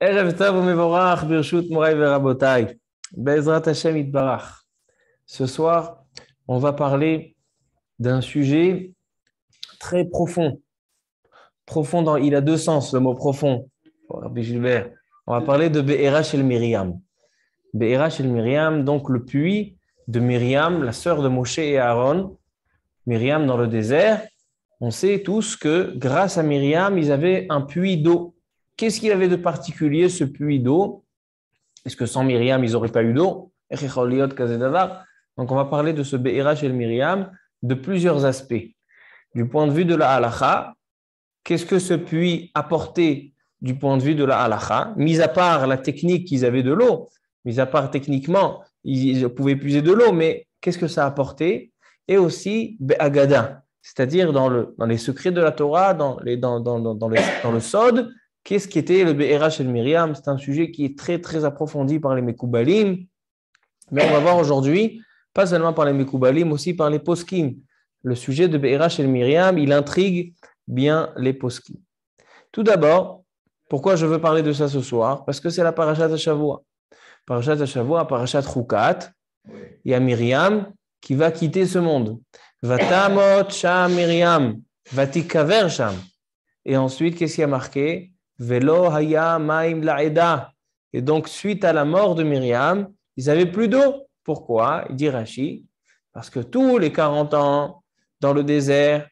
Erev Tov u'mevorach birshut morai verabotai. Be'ezrat Hashem yitbarach. Ce soir, on va parler d'un sujet très profond. Profond, il a deux sens, le mot profond. Rabbi Gilbert. On va parler de Be'era shel Miriam. Be'era shel Miriam, donc le puits de Myriam, la sœur de Moshe et Aaron. Myriam dans le désert. On sait tous que grâce à Myriam, ils avaient un puits d'eau. Qu'est-ce qu'il avait de particulier, ce puits d'eau? Est-ce que sans Myriam, ils n'auraient pas eu d'eau? Donc, on va parler de ce Be'era shel Myriam de plusieurs aspects. Du point de vue de la halakha, qu'est-ce que ce puits apportait du point de vue de la halakha? Mis à part la technique qu'ils avaient de l'eau, mis à part techniquement, ils pouvaient puiser de l'eau, mais qu'est-ce que ça apportait? Et aussi Be'agada, c'est-à-dire dans les secrets de la Torah, dans le Sod. Qu'est-ce qui était le Be'era shel Myriam? C'est un sujet qui est très, très approfondi par les Mekoubalim. Mais on va voir aujourd'hui, pas seulement par les Mekoubalim, aussi par les Poskim. Le sujet de Be'era shel Myriam, il intrigue bien les Poskim. Tout d'abord, pourquoi je veux parler de ça ce soir? Parce que c'est la Parashat HaShavua. Parashat HaShavua, Parashat Chukat, il y a Myriam qui va quitter ce monde. Vatamot sham Myriam, vatikaver sham. Et ensuite, qu'est-ce qui a marqué? Velo haya maim la'eda. Et donc, suite à la mort de Myriam, ils n'avaient plus d'eau. Pourquoi? Il dit Rashi, parce que tous les 40 ans, dans le désert,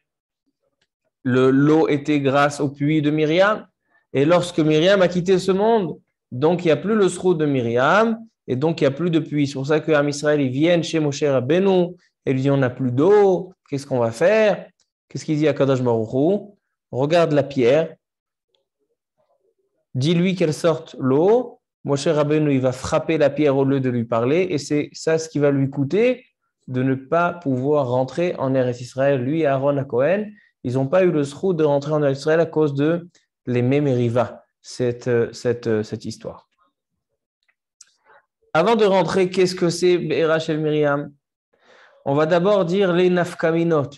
l'eau était grâce au puits de Myriam. Et lorsque Myriam a quitté ce monde, donc il n'y a plus le sroud de Myriam, et donc il n'y a plus de puits. C'est pour ça qu'Am Israël, ils viennent chez Moshe Rabbeinu, et lui disent, on n'a plus d'eau, qu'est-ce qu'on va faire? Qu'est-ce qu'il dit à Kadosh Baruch Hu? Regarde la pierre, dis-lui qu'elle sorte l'eau. Moshe Rabbeinu, il va frapper la pierre au lieu de lui parler, et c'est ça ce qui va lui coûter de ne pas pouvoir rentrer en Eretz Israël. Lui et Aaron à Cohen, ils n'ont pas eu le sroud de rentrer en Eretz Israël à cause de l'Emé Meriva, cette histoire. Avant de rentrer, qu'est-ce que c'est Be'era shel Myriam? On va d'abord dire les nafkaminot,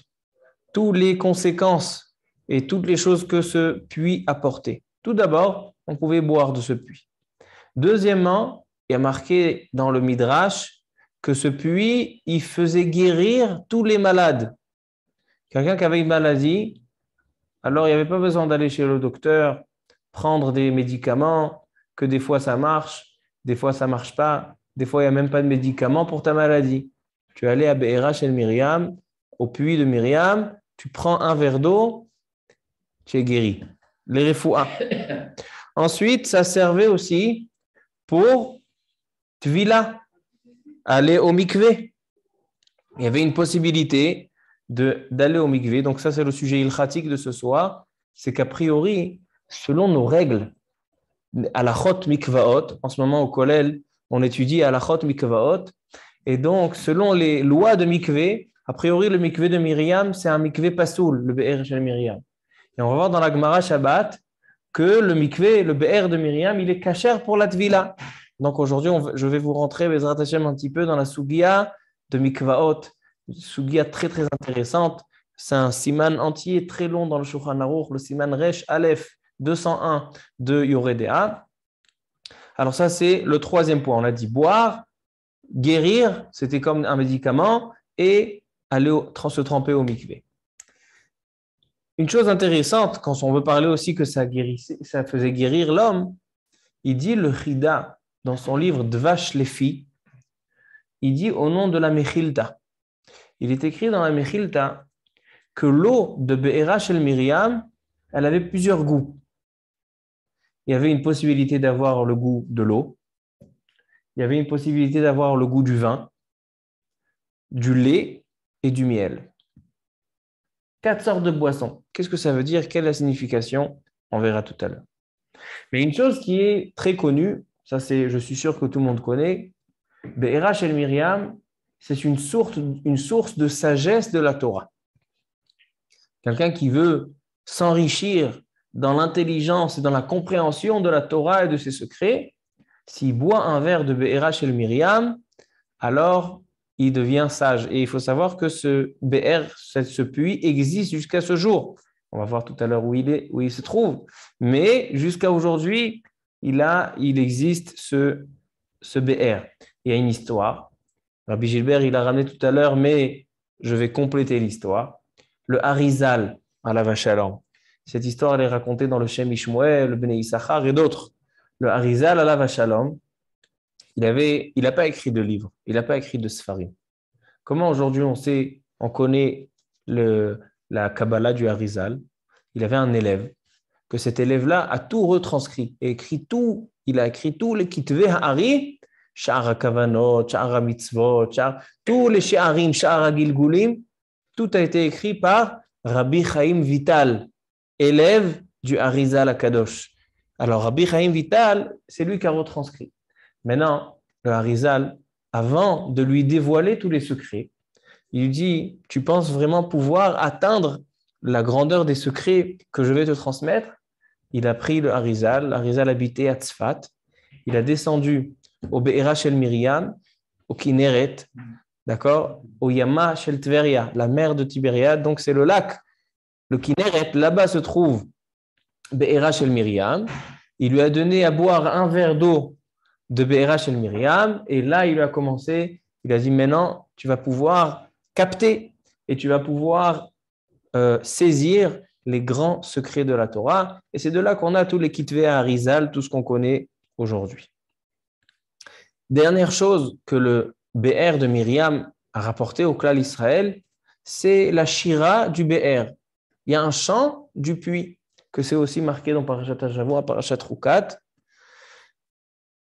toutes les conséquences et toutes les choses que ce puits apportait. Tout d'abord, on pouvait boire de ce puits. Deuxièmement, il y a marqué dans le Midrash que ce puits, il faisait guérir tous les malades. Quelqu'un qui avait une maladie, alors il n'y avait pas besoin d'aller chez le docteur, prendre des médicaments, que des fois ça marche, des fois ça ne marche pas, des fois il n'y a même pas de médicaments pour ta maladie. Tu es allé à Be'era shel Myriam, au puits de Myriam, tu prends un verre d'eau, tu es guéri. Les refoua. Ensuite, ça servait aussi pour tvila, aller au mikvé. Il y avait une possibilité d'aller au mikvé. Donc ça, c'est le sujet ilchatique de ce soir. C'est qu'a priori, selon nos règles, halachot mikvaot, en ce moment au Kollel, on étudie halachot mikvaot, et donc selon les lois de mikvé, a priori le mikvé de Myriam, c'est un mikvé pasoul, le Be'er shel Myriam. Et on va voir dans la Gemara Shabbat que le mikvé, le Be'er de Myriam, il est kasher pour la tvila. Donc aujourd'hui, je vais vous rentrer, Bezrat Hashem, un petit peu dans la Sugia de Mikvaot, une Sugia très très intéressante. C'est un siman entier très long dans le Shulchan Aruch, le siman Resh Aleph 201 de Yoredea. Alors ça, c'est le troisième point. On a dit boire, guérir, c'était comme un médicament, et aller se tremper au mikvé. Une chose intéressante, quand on veut parler aussi que ça faisait guérir l'homme, il dit le Chida, dans son livre Dvash Lefi, il dit au nom de la Mechilta. Il est écrit dans la Mechilta que l'eau de Be'era shel Myriam, elle avait plusieurs goûts. Il y avait une possibilité d'avoir le goût de l'eau, il y avait une possibilité d'avoir le goût du vin, du lait et du miel. 4 sortes de boissons. Qu'est-ce que ça veut dire? Quelle est la signification? On verra tout à l'heure. Mais une chose qui est très connue, ça c'est, je suis sûr que tout le monde connaît, Be'era shel Myriam, c'est une source de sagesse de la Torah. Quelqu'un qui veut s'enrichir dans l'intelligence et dans la compréhension de la Torah et de ses secrets, s'il boit un verre de Be'era shel Myriam, alors il devient sage. Et il faut savoir que ce BR, ce puits, existe jusqu'à ce jour. On va voir tout à l'heure où il se trouve. Mais jusqu'à aujourd'hui, il existe ce BR. Il y a une histoire. Rabbi Gilbert, il a ramené tout à l'heure, mais je vais compléter l'histoire. Le Harizal, à la Shalom. Cette histoire, elle est racontée dans le Shem Ishmuel, le Bnei Issachar et d'autres. Le Harizal, à la Shalom, il n'a pas écrit de livre, il n'a pas écrit de Sfarim. Comment aujourd'hui on connaît la Kabbalah du Harizal? Il avait un élève, que cet élève-là a tout retranscrit et il a écrit tous les Kitvei Ha'ari, Sha'ar Kavanot, Sha'ar Mitzvot, tous les Sha'arim, Sha'ar Gilgulim, tout a été écrit par Rabbi Chaim Vital, élève du Harizal Akadosh. Alors Rabbi Chaim Vital, c'est lui qui a retranscrit. Maintenant, le Harizal, avant de lui dévoiler tous les secrets, il lui dit, tu penses vraiment pouvoir atteindre la grandeur des secrets que je vais te transmettre? Il a pris le Harizal habitait à Tzfat, il a descendu au Be'era Shel Miriam, au Kinneret, d'accord, au Yama Shel Tveria, la mer de Tibériade, donc c'est le lac, le Kinneret, là-bas se trouve Be'era Shel Miriam, il lui a donné à boire un verre d'eau de Be'era Shel Miriam, et là il a commencé, il a dit maintenant tu vas pouvoir capter et tu vas pouvoir saisir les grands secrets de la Torah. Et c'est de là qu'on a tous les Kitvei Harizal, tout ce qu'on connaît aujourd'hui. Dernière chose que le BR de Myriam a rapporté au Klal Israël, c'est la Shira du BR. Il y a un chant du puits, que c'est aussi marqué dans Parashat Hashavua, Parashat Rukat.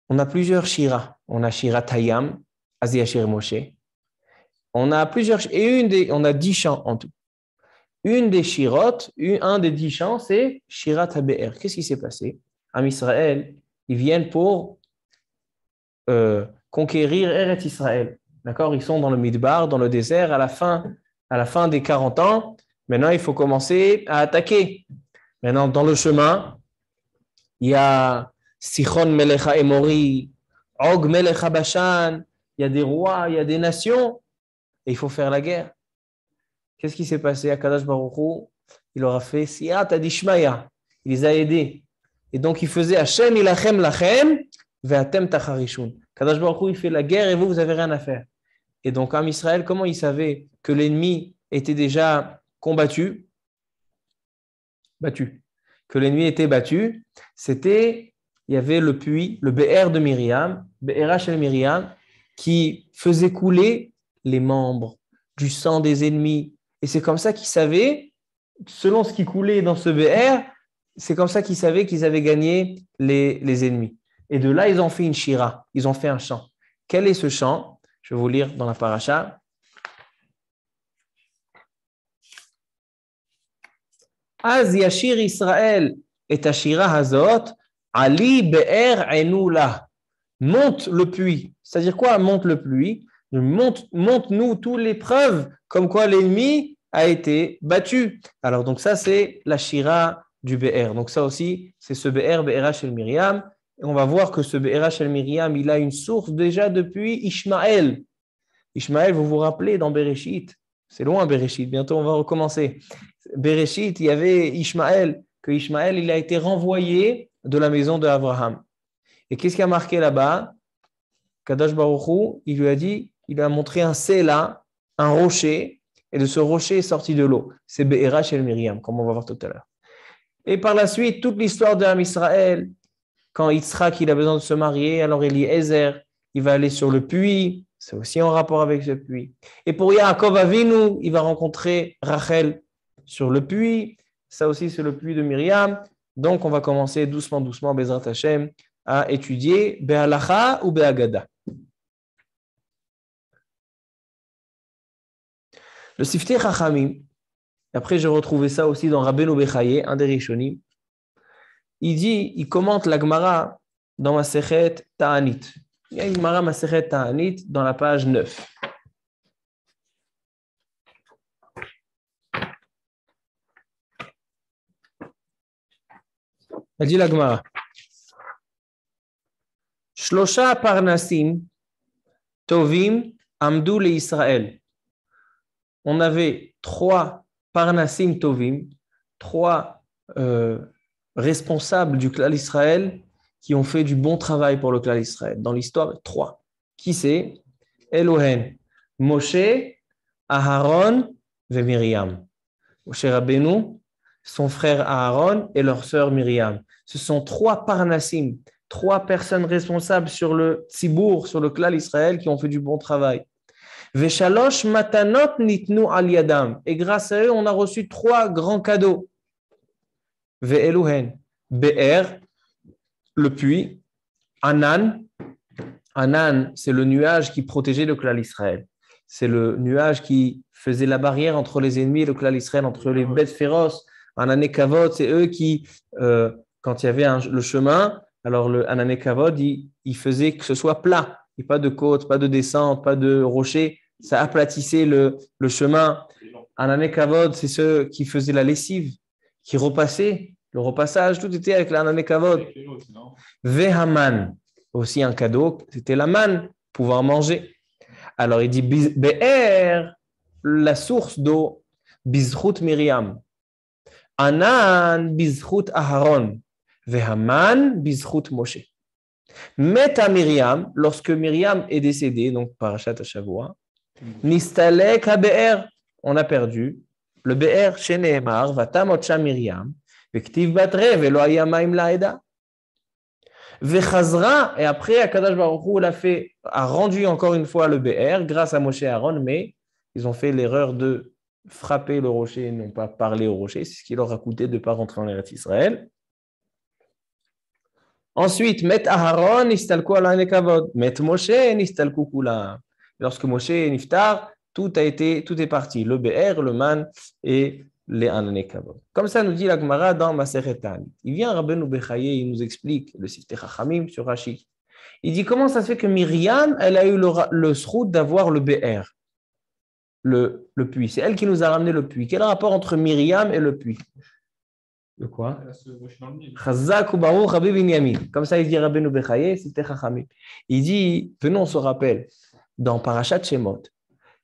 On a plusieurs Shira. On a Shira Tayam, Azia Shir Moshe. On a plusieurs, on a 10 chants en tout. Une des shirotes, un des 10 chants, c'est Shirat HaBe'er. Qu'est-ce qui s'est passé? En Israël, ils viennent pour conquérir Eretz Israël. D'accord? Ils sont dans le Midbar, dans le désert, à la fin des 40 ans. Maintenant, il faut commencer à attaquer. Maintenant, dans le chemin, il y a Sichon Melech HaEmori, Og Melech HaBashan, il y a des rois, il y a des nations, et il faut faire la guerre. Qu'est-ce qui s'est passé à Kadosh Baruch Hu? Il leur a fait Siyata Dishmaya. Il les a aidés. Et donc, il faisait Hashem ilachem lachem ve'atem tacharishun. Kadosh Baruch Hu, il fait la guerre et vous avez rien à faire. Et donc, en Israël, comment il savait que l'ennemi était déjà battu? Que l'ennemi était battu, il y avait le puits, le BR de Myriam, BR Shel Myriam, qui faisait couler les membres du sang des ennemis. Et c'est comme ça qu'ils savaient, selon ce qui coulait dans ce BR, c'est comme ça qu'ils savaient qu'ils avaient gagné les ennemis. Et de là, ils ont fait une shira, ils ont fait un chant. Quel est ce chant? Je vais vous lire dans la paracha. Az yashir Israël et ashira hazot, ali be'er enula. Monte le puits. C'est-à-dire quoi? Monte le puits. Montre-nous toutes les preuves comme quoi l'ennemi a été battu. Alors, donc ça, c'est la shira du BR. Donc ça aussi, c'est ce BR, BR Shel Myriam. Et on va voir que ce BR Shel Myriam, il a une source déjà depuis Ishmaël. Ishmaël, vous vous rappelez dans Bereshit? C'est loin Bereshit, bientôt on va recommencer. Bereshit, il y avait Ishmaël, que Ishmaël, il a été renvoyé de la maison d'Abraham. Et qu'est-ce qui a marqué là-bas? Kadosh Baruch Hu, il lui a dit, il a montré un Sela, un rocher, et de ce rocher est sorti de l'eau. C'est Be'era Shel Myriam, comme on va voir tout à l'heure. Et par la suite, toute l'histoire de Israël, quand Yitzhak il a besoin de se marier, alors Eliezer, il va aller sur le puits, c'est aussi en rapport avec ce puits. Et pour Yaakov Avinu, il va rencontrer Rachel sur le puits, ça aussi c'est le puits de Myriam. Donc on va commencer doucement, Bezrat Hashem, à étudier Be'alacha ou Be'agada. Le Siftei Chachamim, après j'ai retrouvé ça aussi dans Rabbeinu Bechaye, un des Rishonim, il commente la Gemara dans Masechet Ta'anit. Il y a une Gemara Masechet Ta'anit dans la page 9. Elle dit la Gemara. Shlosha parnasim tovim amdou le Israël. On avait 3 parnasim tovim, trois responsables du clan Israël qui ont fait du bon travail pour le clan Israël. Dans l'histoire, trois. Qui c'est? Elohim, Moshe, Aharon et Myriam. Moshe Rabbeinu, son frère Aaron et leur sœur Myriam. Ce sont trois parnassim, trois personnes responsables sur le tzibour, sur le clan Israël qui ont fait du bon travail. Veshalosh matanot nitnu al yadam. Et grâce à eux, on a reçu trois grands cadeaux. Ve'eluhen, Be'er, le puits, Anan. Anan, c'est le nuage qui protégeait le clan Israël. C'est le nuage qui faisait la barrière entre les ennemis et le clan Israël, entre les bêtes féroces. Anané Kavod, c'est eux qui, quand il y avait le chemin, alors le Anané Kavod, il faisait que ce soit plat. Il n'y a pas de côte, pas de descente, pas de rocher. Ça aplatissait le chemin. Anané Kavod, c'est ceux qui faisaient la lessive, qui repassaient. Le repassage, tout était avec l'Anané Kavod. Vehaman, aussi un cadeau, c'était la manne, pouvoir manger. Alors il dit Be'er, la source d'eau, Bizchut Miriam. Anan, Bizchut Aharon. Vehaman, Bizchut Moshe. Meta Miriam, lorsque Miriam est décédée, donc Parashat Shavua, Nistalek HaBe'er, on a perdu le Be'er chez Nehemar, Vatamotcha Miriam, Vektiv Batre, Velo Haya Maim Laeda. Vechazra, et après, Akadosh Baruch Hu a rendu encore une fois le Be'er grâce à Moshe et Aaron, mais ils ont fait l'erreur de frapper le rocher et non pas parler au rocher. C'est ce qui leur a coûté de ne pas rentrer en Eretz Israël. Ensuite, Met Aharon, Nistalku ala nekavod. Met Moshe, Nistalku kula. Lorsque Moshe est niftar, tout est parti. Le Be'er, le man et les Anané Kavod. Comme ça nous dit la Gemara dans Masechet Ta'anit. Il vient Rabbeinu Bechaye, il nous explique le Siftei Chachamim sur Rashi. Il dit comment ça se fait que Myriam, elle a eu le srout d'avoir le Be'er, le puits. C'est elle qui nous a ramené le puits. Quel rapport entre Myriam et le puits? De quoi? Chazak ou Baruch Rabbi Binyamin. Comme ça il dit Rabbeinu Bechaye, Siftei Chachamim. Il dit, venons on se rappelle, dans Parashat Shemot,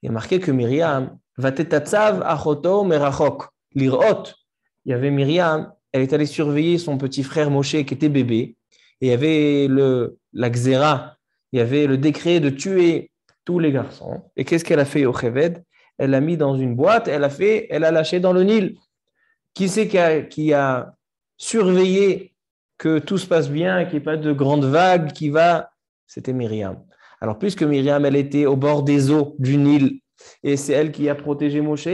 il y a marqué que Myriam Vatetatzav achoto merachok lirot. Il y avait Myriam, elle est allée surveiller son petit frère Moshe qui était bébé. Et il y avait la xéra, il y avait le décret de tuer tous les garçons. Et qu'est-ce qu'elle a fait au Cheved? Elle l'a mis dans une boîte, elle a lâché dans le Nil. Qui c'est qui a surveillé que tout se passe bien, qu'il n'y ait pas de grandes vagues qui va? C'était Myriam. Alors, puisque Myriam, elle était au bord des eaux du Nil, et c'est elle qui a protégé Moshe,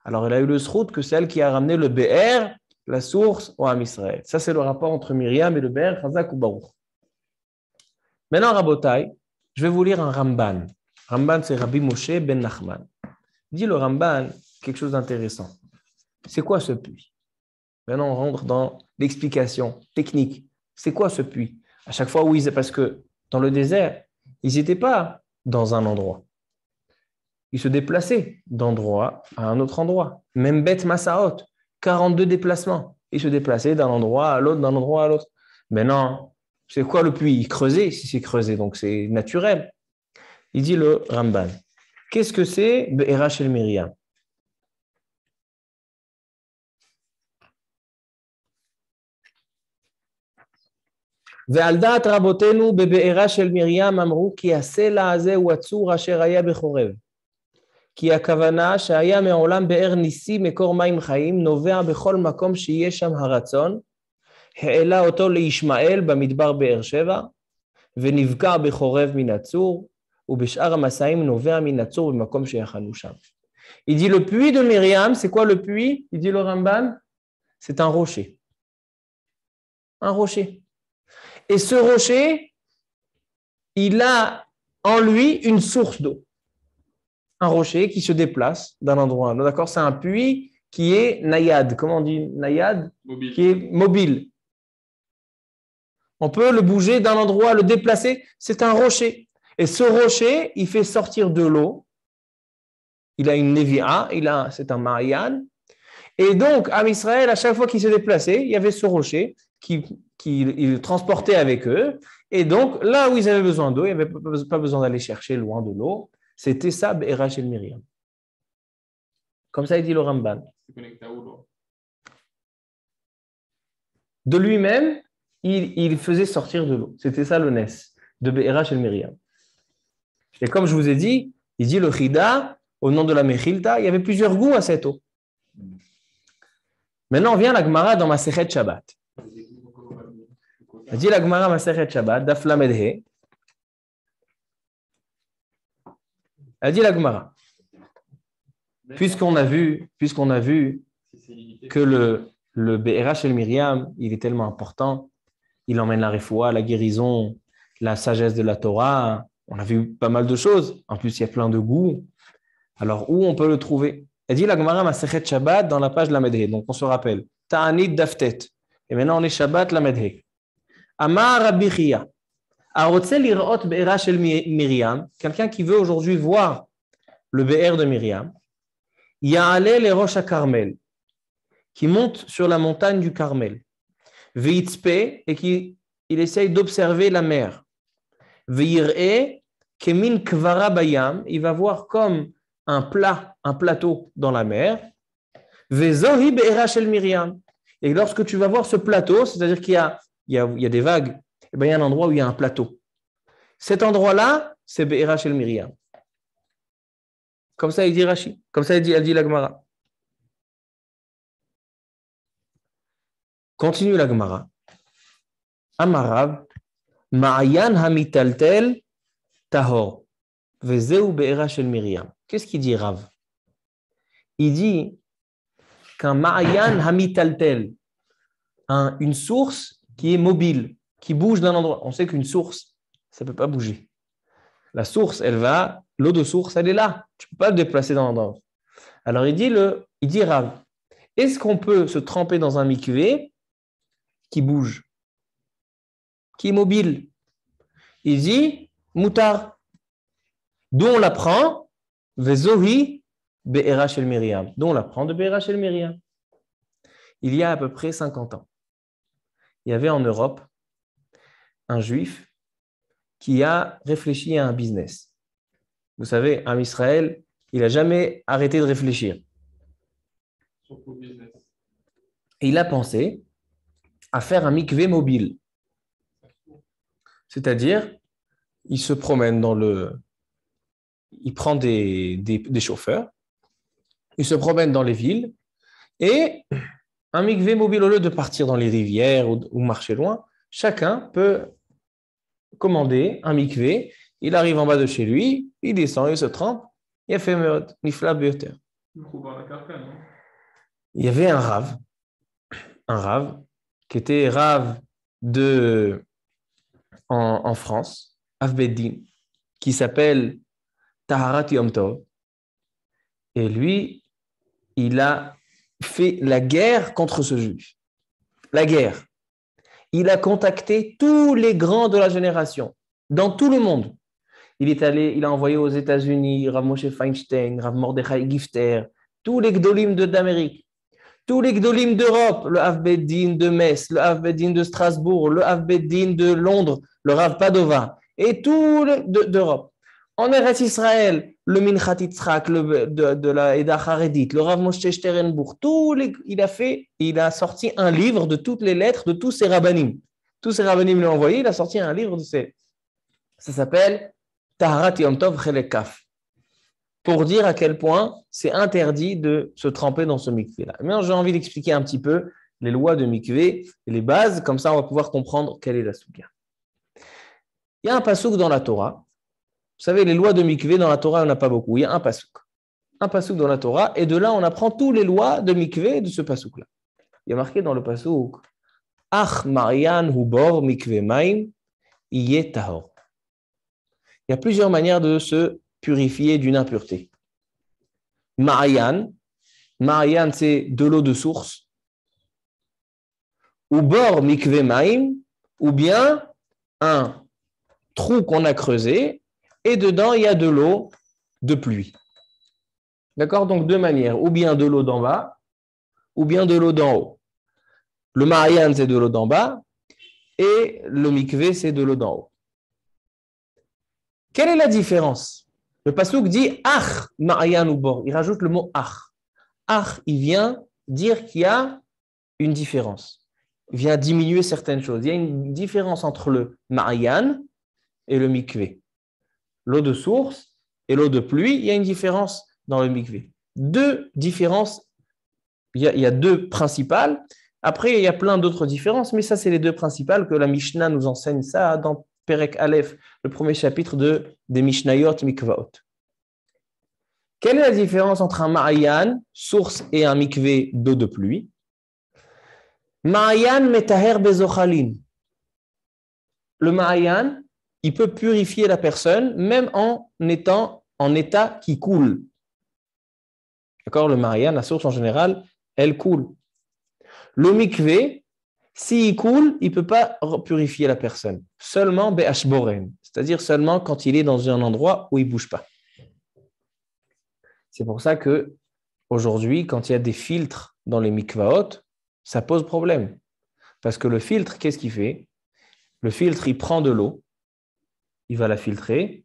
alors elle a eu le srout que c'est elle qui a ramené le Be'er, la source, au Ham Israël. Ça, c'est le rapport entre Myriam et le Be'er, Chazak ou Baruch. Maintenant, Rabotai, je vais vous lire un Ramban. Ramban, c'est Rabbi Moshe ben Nachman. Dit le Ramban quelque chose d'intéressant. C'est quoi ce puits? Maintenant, on rentre dans l'explication technique. C'est quoi ce puits? À chaque fois, oui, c'est parce que dans le désert, ils n'étaient pas dans un endroit. Ils se déplaçaient d'endroit à un autre endroit. Même Beth Massaot, 42 déplacements. Ils se déplaçaient d'un endroit à l'autre, d'un endroit à l'autre. Mais non, c'est quoi le puits? Ils creusaient, si c'est creusé, donc c'est naturel. Il dit le Ramban. Qu'est-ce que c'est Be'era shel Miriam? ועל דעת רבותינו בבארה של מרים אמרו כי הסלע הזה הוא הצור אשר היה בחורב. כי הכוונה שהיה מעולם באר ניסי מקור מים חיים נובע בכל מקום שיהיה שם הרצון, העלה אותו לישמעאל במדבר באר שבע, ונבקע בחורב מן הצור, ובשאר המסעים נובע מן הצור במקום שיחנו שם. Il dit le puits de Myriam, c'est quoi le puits? Il dit le Ramban, c'est un rocher. Un rocher. Et ce rocher, il a en lui une source d'eau. Un rocher qui se déplace d'un endroit à un autre. D'accord? C'est un puits qui est nayad. Comment on dit nayad? Mobile. Qui est mobile. On peut le bouger d'un endroit, le déplacer. C'est un rocher. Et ce rocher, il fait sortir de l'eau. Il a une nevi'a, c'est un ma'ayan. Et donc, Am Israël, à chaque fois qu'il se déplaçait, il y avait ce rocher qu'ils transportaient avec eux. Et donc, là où ils avaient besoin d'eau, il n'y avait pas besoin d'aller chercher loin de l'eau. C'était ça, Be'era shel Miriam. Comme ça, il dit le Ramban. C'est connecté à où, l'eau? de lui-même, il faisait sortir de l'eau. C'était ça le Nes de Be'era Shel Miriam. Et comme je vous ai dit, il dit le Chida, au nom de la Mechilta, il y avait plusieurs goûts à cette eau. Maintenant, on vient la Gemara dans Masechet Shabbat. Il dit la Gemara Masechet Shabbat, Daf Lamed He. Elle dit la Gemara, puisqu'on a vu que le Be'era Shel Miriam, il est tellement important, il emmène la refoua, la guérison, la sagesse de la Torah. On a vu pas mal de choses. En plus, il y a plein de goûts. Alors, où on peut le trouver? Elle dit la Gemara Masechet Shabbat dans la page Lamed He. Donc, on se rappelle. Ta'anit Daftet. Et maintenant, on est Shabbat Lamed He. Amar Rabbi Chia. Arotze lirot Be'era Shel Miriam. Quelqu'un qui veut aujourd'hui voir le Be'er de Miriam. Ya'ale le Rosh HaKarmel. Qui monte sur la montagne du Carmel. Ve'itzpe, et qui il essaye d'observer la mer. Ve'ir'e kemin kvara bayam, il va voir comme un plateau dans la mer. Ve'zohi be'era shel Miriam. Et lorsque tu vas voir ce plateau, c'est-à-dire qu'il y a des vagues, et bien il y a un endroit où il y a un plateau. Cet endroit-là, c'est be'era shel Miriam. Comme ça, il dit Rashi. Comme ça, elle dit la Gemara. Continue la Gemara. Amarav, Ma'ayan hamitaltel tahor, vezeu be'era shel Miriam. Qu'est-ce qu'il dit Rav? Il dit qu'un Ma'ayan hamitaltel, une source qui est mobile, qui bouge d'un endroit. On sait qu'une source, ça ne peut pas bouger. La source, l'eau de source, elle est là. Tu ne peux pas le déplacer dans l'endroit. Alors il dit Rav, est-ce qu'on peut se tremper dans un mikvé qui bouge, qui est mobile? Il dit Moutar. D'où on l'apprend? Vezohi be'era shel Miriam. D'où on l'apprend de be'era shel Miriam. Il y a à peu près 50 ans, il y avait en Europe un juif qui a réfléchi à un business. Vous savez, en Israël, il n'a jamais arrêté de réfléchir. Et il a pensé à faire un mikvé mobile. C'est-à-dire, il se promène il prend des chauffeurs, il se promène dans les villes, et un mikvé mobile, au lieu de partir dans les rivières ou marcher loin, chacun peut commander un mikvé, il arrive en bas de chez lui, il descend, il se trempe, il a fait meod, nifla beoter. Il y avait un rave, qui était rave en France, Av Beddin, qui s'appelle Taharat Yom Tov. Et lui, il a fait la guerre contre ce juif. La guerre. Il a contacté tous les grands de la génération, dans tout le monde. Il a envoyé aux États-Unis Rav Moshe Feinstein, Rav Mordechai Gifter, tous les Gdolim d'Amérique, tous les Gdolim d'Europe, le Av Beddin de Metz, le Av Beddin de Strasbourg, le Av Beddin de Londres, le Rav Padova, et tous d'Europe. En Eretz Israël, le Minchat Yitzhak de la Eda Haredit, le Rav Moshe Sternburg, il a sorti un livre de toutes les lettres de tous ces rabbanim. Tous ces rabbanim l'ont envoyé, il a sorti un livre ça s'appelle Taharat Yom Tov Chelek Kaf, pour dire à quel point c'est interdit de se tremper dans ce mikvé-là. Maintenant, j'ai envie d'expliquer un petit peu les lois de mikvé et les bases, comme ça on va pouvoir comprendre quelle est la souga. Il y a un pasouk dans la Torah. Vous savez, les lois de mikvé dans la Torah, il n'y en a pas beaucoup. Il y a un pasouk dans la Torah, et de là, on apprend toutes les lois de mikvé de ce pasouk-là. Il y a marqué dans le pasouk Ach Marian Hubor Mikvé Maim Iye Tahor. Il y a plusieurs manières de se purifier d'une impureté. Marian, c'est de l'eau de source. Hubor Mikvé Maim, ou bien un trou qu'on a creusé, et dedans, il y a de l'eau de pluie. D'accord? Donc, deux manières. Ou bien de l'eau d'en bas, ou bien de l'eau d'en haut. Le Marian, c'est de l'eau d'en bas, et le mikvé, c'est de l'eau d'en haut. Quelle est la différence? Le pasuk dit « Ach Marian ou bor ». Il rajoute le mot « Ach ». « Ach », il vient dire qu'il y a une différence. vient diminuer certaines choses. Il y a une différence entre le ma'ayan et le mikvé. L'eau de source et l'eau de pluie, il y a une différence dans le mikvé. Deux différences, il y a deux principales. Après, il y a plein d'autres différences, mais ça, c'est les deux principales que la Mishnah nous enseigne ça dans Perek Aleph, le premier chapitre des Mishnayot Mikvaot. Quelle est la différence entre un ma'ayan, source, et un mikvé d'eau de pluie? Ma'ayan metaher bezochalin. Le ma'ayan, il peut purifier la personne même en étant en état qui coule. D'accord? Le ma'ayan, la source en général, elle coule. Le mikvé, s'il coule, il ne peut pas purifier la personne. Seulement be'ashboren, c'est-à-dire seulement quand il est dans un endroit où il ne bouge pas. C'est pour ça que aujourd'hui, quand il y a des filtres dans les mikvaot, ça pose problème. Parce que le filtre, qu'est-ce qu'il fait? Le filtre, il prend de l'eau, il va la filtrer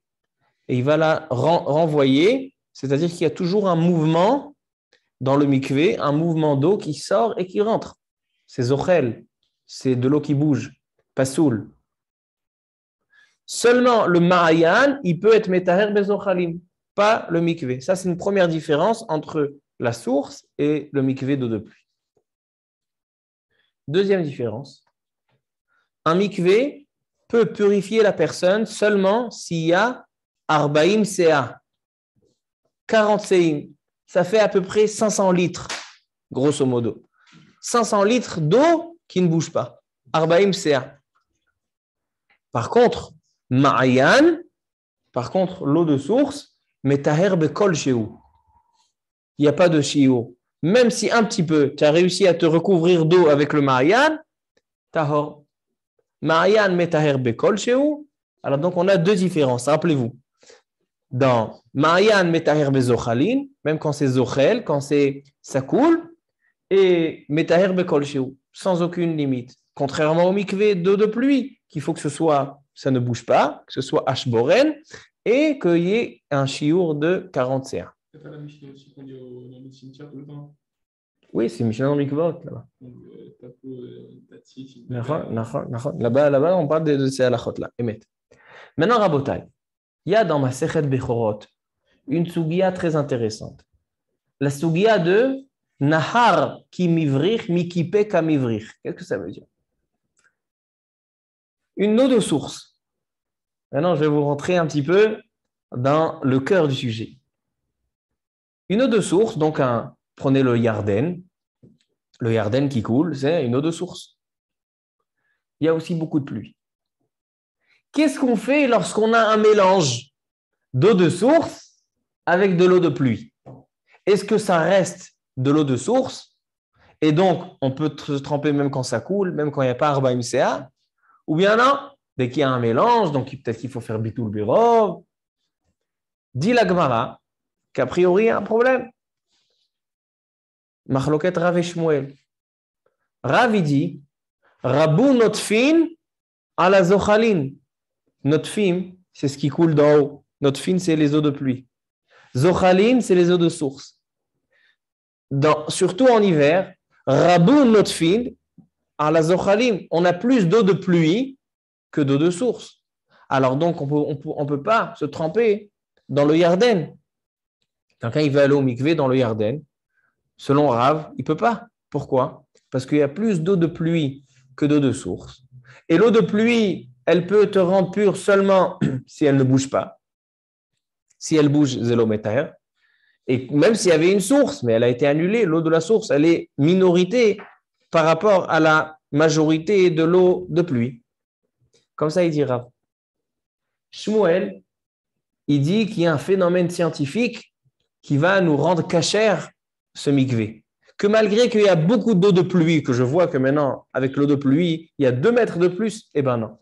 et il va la renvoyer, c'est-à-dire qu'il y a toujours un mouvement dans le mikvé, un mouvement d'eau qui sort et qui rentre. C'est zochel, c'est de l'eau qui bouge, pasoul. Seulement le ma'ayan, il peut être metaher bezochalim, pas le mikvé. Ça, c'est une première différence entre la source et le mikvé d'eau de pluie. Deuxième différence, un mikvé peut purifier la personne seulement s'il y a arbaim sea, 40 seim. Ça fait à peu près 500 litres, grosso modo. 500 litres d'eau qui ne bouge pas. Arbaim sea. Par contre, ma'ayan, l'eau de source, metaher bekol shehu. Il n'y a pas de shiur. Même si un petit peu, tu as réussi à te recouvrir d'eau avec le ma'ayan, tahor. Ma'ayan metaher bekol shehu. Alors donc on a deux différences, rappelez-vous. Dans ma'ayan metaher bezochalin, même quand c'est zochel, quand ça coule, et metaher bekol shehu, sans aucune limite. Contrairement au mikvé d'eau de pluie, qu'il faut que ça ne bouge pas, que ce soit ashboren, et qu'il y ait un shiur de 40 CA. C'est pas la Mishnah aussi qu'on dit dans le cimetière tout le temps. Oui, c'est Mishnah dans Mikvot, là-bas. Là-bas, on parle de ces halachot là. Maintenant, Rabotai, il y a dans ma Sechet Bechorot une sugia très intéressante. La sugia de Nahar ki mivrich mikipe ka mivrich. Qu'est-ce que ça veut dire? Une eau de source. Maintenant, je vais vous rentrer un petit peu dans le cœur du sujet. Une eau de source, donc prenez le Yarden qui coule, c'est une eau de source. Il y a aussi beaucoup de pluie. Qu'est-ce qu'on fait lorsqu'on a un mélange d'eau de source avec de l'eau de pluie? Est-ce que ça reste de l'eau de source et donc on peut se tremper même quand ça coule, même quand il n'y a pas Arbaim Sea? Ou bien non, dès qu'il y a un mélange, donc peut-être qu'il faut faire Bitul Birov. Dit la Gemara qu'a priori il y a un problème. Machloket Rav et Shmuel. Rav il dit Rabou notfin à la zochalin. Notfim, c'est ce qui coule d'en haut. Notfin, c'est les eaux de pluie. Zochalin, c'est les eaux de source. Surtout en hiver, Rabou notfin à la zochalin. On a plus d'eau de pluie que d'eau de source. Alors donc, on peut pas se tremper dans le Yarden. Quelqu'un, il veut aller au mikvé dans le Yarden. Selon Rav, il ne peut pas. Pourquoi? Parce qu'il y a plus d'eau de pluie que d'eau de source. Et l'eau de pluie, elle peut te rendre pure seulement si elle ne bouge pas. Si elle bouge, zélométer. Et même s'il y avait une source, mais elle a été annulée, l'eau de la source, elle est minorité par rapport à la majorité de l'eau de pluie. Comme ça, il dit Rav. Shmuel, il dit qu'il y a un phénomène scientifique qui va nous rendre cachère ce mikvé. Que malgré qu'il y a beaucoup d'eau de pluie, que je vois que maintenant, avec l'eau de pluie, il y a 2 mètres de plus, eh bien non.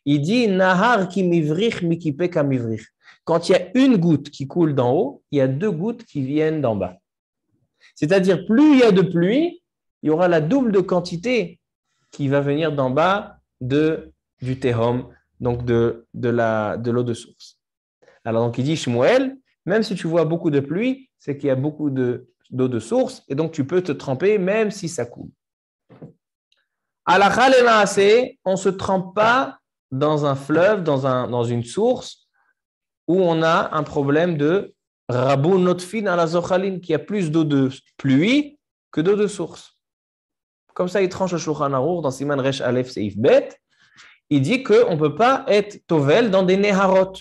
Il dit, Nahar ki mivrich mikipe ka mivrich. Quand il y a une goutte qui coule d'en haut, il y a 2 gouttes qui viennent d'en bas. C'est-à-dire, plus il y a de pluie, il y aura la double de quantité qui va venir d'en bas du tehom, donc de l'eau de source. Alors, donc, il dit, Shmuel, même si tu vois beaucoup de pluie, c'est qu'il y a beaucoup d'eau de source, et donc tu peux te tremper même si ça coule. Halakha lemaaseh, on ne se trempe pas dans un fleuve, dans une source où on a un problème de Rabou Notfin à la Zochalin, qui a plus d'eau de pluie que d'eau de source. Comme ça, il tranche le Shulchan Aruch dans Siman Resh Aleph Seif Bet. Il dit qu'on ne peut pas être Tovel dans des Neharot.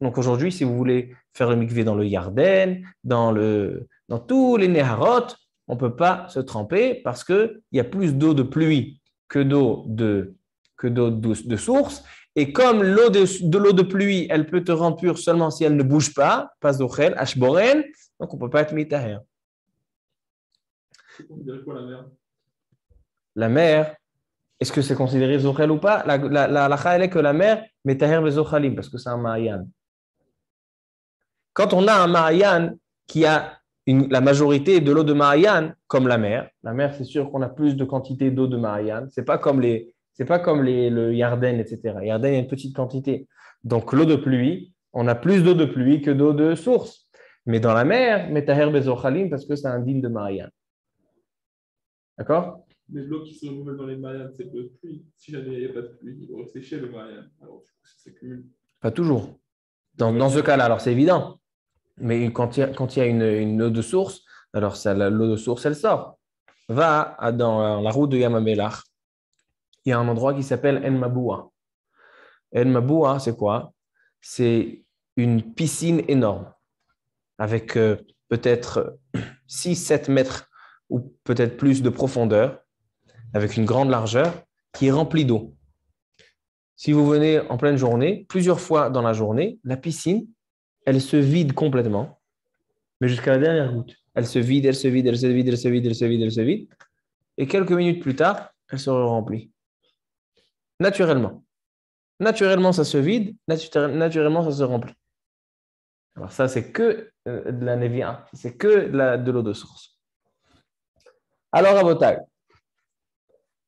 Donc aujourd'hui, si vous voulez faire le mikvé dans le Yarden, dans tous les Neharot, on ne peut pas se tremper parce qu'il y a plus d'eau de pluie que d'eau de source. Et comme l'eau de pluie, elle peut te rendre pure seulement si elle ne bouge pas zochel, ashboren, donc on ne peut pas être mitaher. C'est considéré quoi la mer? La mer, est-ce que c'est considéré zochel ou pas? La elle est que la mer, mitaher bezochalim, parce que c'est un ma'ayan. Quand on a un ma'ayan qui a la majorité de l'eau de ma'ayan, comme la mer, c'est sûr qu'on a plus de quantité d'eau de ma'ayan. C'est pas comme le Yarden, etc. Yarden, il y a une petite quantité. Donc, l'eau de pluie, on a plus d'eau de pluie que d'eau de source. Mais dans la mer, metaher bezochalim, parce que c'est un digne de Marianne. D'accord? Mais l'eau qui se renouvelle dans les Mariannes, c'est l'eau de pluie. Si jamais il n'y a pas de pluie, il va sécher le Marianne. Alors, du coup, ça s'accumule. Pas toujours. Dans ce cas-là, alors c'est évident. Mais quand il y a une eau de source, alors l'eau de source, elle sort. Va dans la route de Yamamelach. Il y a un endroit qui s'appelle En Maboua. En Maboua, c'est quoi? C'est une piscine énorme avec peut-être 6-7 mètres ou peut-être plus de profondeur, avec une grande largeur, qui est remplie d'eau. Si vous venez en pleine journée, plusieurs fois dans la journée, la piscine, elle se vide complètement, mais jusqu'à la dernière goutte. Elle se vide, elle se vide, elle se vide, elle se vide, elle se vide, elle se vide. Et quelques minutes plus tard, elle se remplit. Naturellement. Naturellement, ça se vide, naturellement, ça se remplit. Alors ça, c'est que de la Nevia, c'est que de l'eau de source. Alors, Rabotai,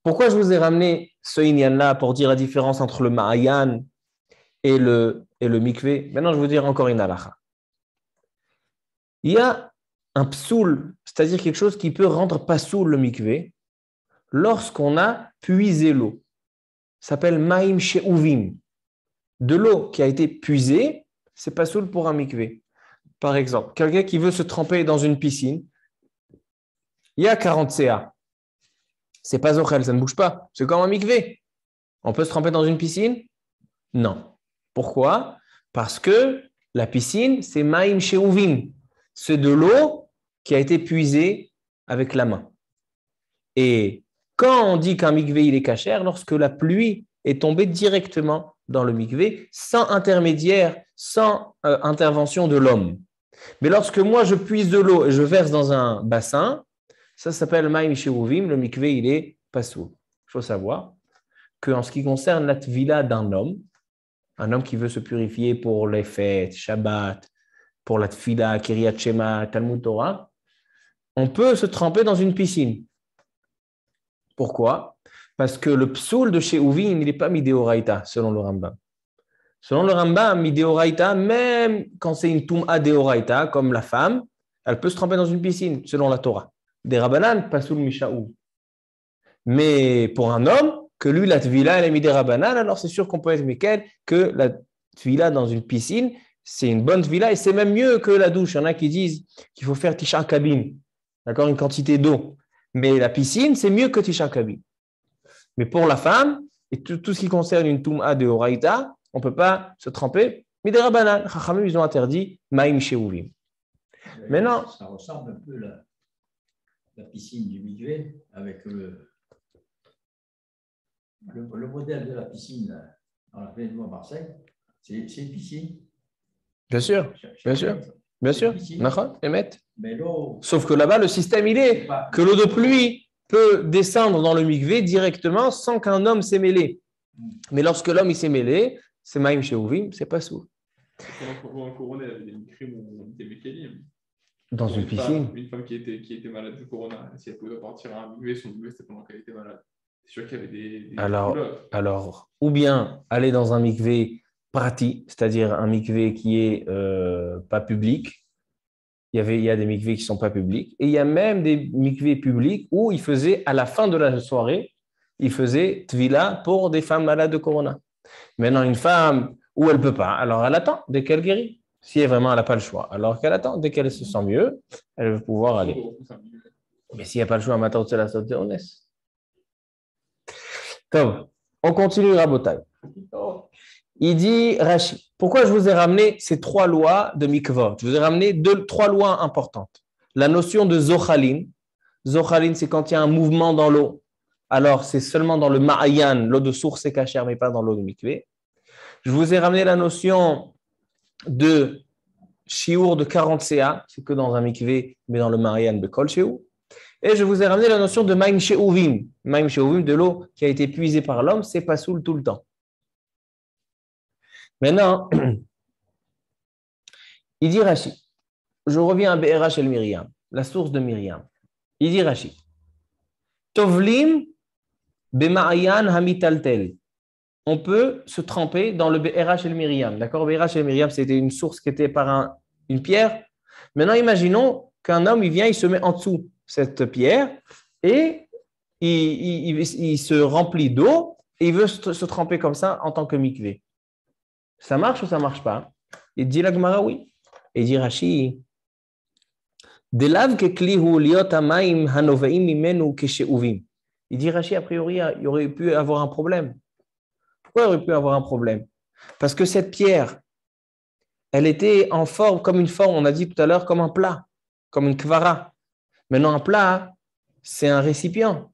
pourquoi je vous ai ramené ce inyan-là pour dire la différence entre le Ma'ayan et le mikvé? Maintenant, je vais vous dire encore une halakha. Il y a un psoul, c'est-à-dire quelque chose qui peut rendre pasoul le mikvé, lorsqu'on a puisé l'eau. Ça s'appelle Maïm She'uvim. De l'eau qui a été puisée, c'est pasoul pour un mikvé. Par exemple, quelqu'un qui veut se tremper dans une piscine, il y a 40 CA. C'est pas zochel, ça ne bouge pas. C'est comme un mikvé. On peut se tremper dans une piscine? Non. Pourquoi? Parce que la piscine, c'est Maïm She'uvim. C'est de l'eau qui a été puisée avec la main. Et quand on dit qu'un mikvé, il est cachère, lorsque la pluie est tombée directement dans le mikvé, sans intermédiaire, sans intervention de l'homme. Mais lorsque moi, je puise de l'eau et je verse dans un bassin, ça s'appelle Maïm She'uvim, le mikvé, il est pasoul. Il faut savoir qu'en ce qui concerne la tvila d'un homme, un homme qui veut se purifier pour les fêtes, Shabbat, pour la tfila, Kiryat Shema, Talmud Torah, on peut se tremper dans une piscine. Pourquoi? Parce que le psoul de She'uvim, il n'est pas midéoraïta, selon le Rambam. Selon le Rambam, midéoraïta, même quand c'est une toum'a déoraïta, comme la femme, elle peut se tremper dans une piscine, selon la Torah. Des Rabbanan, pasoul mishaou. Mais pour un homme, que lui, la tvila, elle est midé Rabbanan, alors c'est sûr qu'on peut être Mikel que la tvila dans une piscine, c'est une bonne tvila et c'est même mieux que la douche. Il y en a qui disent qu'il faut faire tisha kabin, d'accord, une quantité d'eau. Mais la piscine, c'est mieux que tisha kabin. Mais pour la femme, et tout ce qui concerne une toum'a de Horaïta, on ne peut pas se tremper. Mais des Rabbanan, Chachamim, ils ont interdit Maïm She'uvim. Maintenant, ça ressemble un peu la piscine du mikvé avec le modèle de la piscine dans la plaine de Marseille. C'est une piscine. Bien sûr, bien sûr, bien sûr. Mais l'eau. Sauf que là-bas, le système, il est que l'eau de pluie peut descendre dans le mikvé directement sans qu'un homme s'est mêlé. Mais lorsque l'homme il s'est mêlé, c'est Maïm She'uvim, c'est pas sous. Pendant le corona, il y avait des mikrim où on était mécanisme. Dans une piscine. Une femme qui était malade du corona, si elle pouvait partir à un mikvé, son mikvé, c'était pendant qu'elle était malade. C'est sûr qu'il y avait des alors, ou bien aller dans un mikvé prati, c'est-à-dire un mikvé qui est pas public. Il y a des mikvés qui ne sont pas publics. Et il y a même des mikvés publics où ils faisaient, à la fin de la soirée, il faisait tvila pour des femmes malades de corona. Maintenant, une femme où elle ne peut pas, alors elle attend dès qu'elle guérit. Si vraiment elle n'a pas le choix, alors qu'elle attend, dès qu'elle se sent mieux, elle va pouvoir aller. Mais s'il n'y a pas le choix, maintenant, c'est la sauté honnête. Comme, on continue Rabotai. Il dit, Rashi, pourquoi je vous ai ramené ces 3 lois de mikvot? Je vous ai ramené 3 lois importantes. La notion de zochalin. Zochalin, c'est quand il y a un mouvement dans l'eau. Alors, c'est seulement dans le ma'ayan, l'eau de source est cachère, mais pas dans l'eau de mikvé. Je vous ai ramené la notion de shiur de 40 CA, c'est que dans un mikvé, mais dans le ma'ayan de kol shiur. Et je vous ai ramené la notion de maim she'uvim. Maim she'uvim, de l'eau qui a été puisée par l'homme, c'est pas soul tout le temps. Maintenant, il dit Rashi, je reviens à Be'era shel Miriam, la source de Myriam. Il dit Rashi, Tovlim bema'ayan hamitaltel. On peut se tremper dans le Be'era shel Miriam. D'accord? Be'era shel Miriam, c'était une source qui était par une pierre. Maintenant, imaginons qu'un homme, il vient, il se met en dessous de cette pierre et il se remplit d'eau et il veut se tremper comme ça en tant que mikvé. Ça marche ou ça ne marche pas? Il dit la Gemara oui. Et il dit Rashi, il dit Rashi, a priori, il aurait pu avoir un problème. Pourquoi il aurait pu avoir un problème? Parce que cette pierre, elle était en forme, comme une forme, on a dit tout à l'heure, comme un plat, comme une kvara. Maintenant, un plat, c'est un récipient.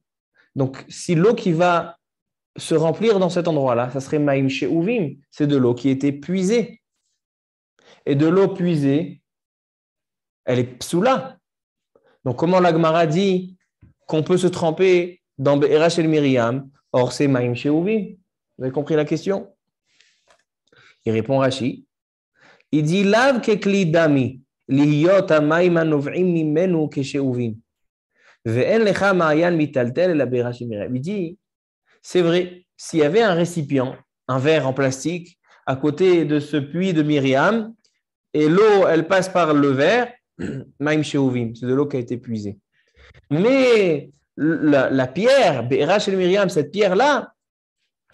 Donc, si l'eau qui va se remplir dans cet endroit-là, ça serait maïm she'uvim, c'est de l'eau qui était puisée. Et de l'eau puisée, elle est psoula. Donc, comment la Gemara dit qu'on peut se tremper dans Be'era shel Miriam, or c'est maïm she'uvim? Vous avez compris la question? Il répond Rashi. Il dit lav kekli dami liyot hamayim hanov'im mimenu keshe'uvim ve'en lecha ma'ayan mitaltel la Be'era shel Miriam. Il dit c'est vrai, s'il y avait un récipient, un verre en plastique, à côté de ce puits de Myriam, et l'eau, elle passe par le verre, maïm she'uvim, c'est de l'eau qui a été puisée. Mais la pierre, Be'era shel Miriam, cette pierre-là,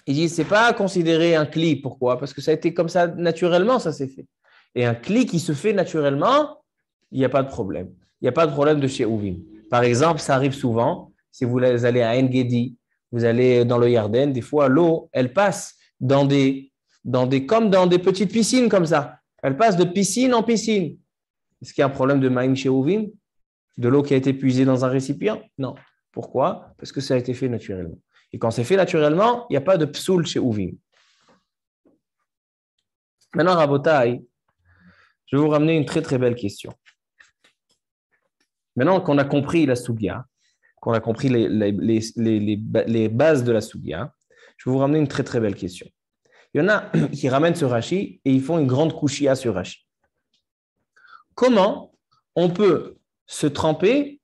il dit, c'est pas considéré un cli. Pourquoi? Parce que ça a été comme ça, naturellement, ça s'est fait. Et un cli qui se fait naturellement, il n'y a pas de problème. Il n'y a pas de problème de she'uvim. Par exemple, ça arrive souvent, si vous allez à En-Gedi, vous allez dans le Yarden, des fois, l'eau, elle passe comme dans des petites piscines comme ça. Elle passe de piscine en piscine. Est-ce qu'il y a un problème de maïm she'uvim? De l'eau qui a été puisée dans un récipient? Non. Pourquoi? Parce que ça a été fait naturellement. Et quand c'est fait naturellement, il n'y a pas de psoul she'uvim. Maintenant, Rabotai, je vais vous ramener une très très belle question. Maintenant qu'on a compris la sugya, qu'on a compris les bases de la sugya, je vais vous ramener une très très belle question. Il y en a qui ramènent ce Rashi et ils font une grande kushia sur Rashi. Comment on peut se tremper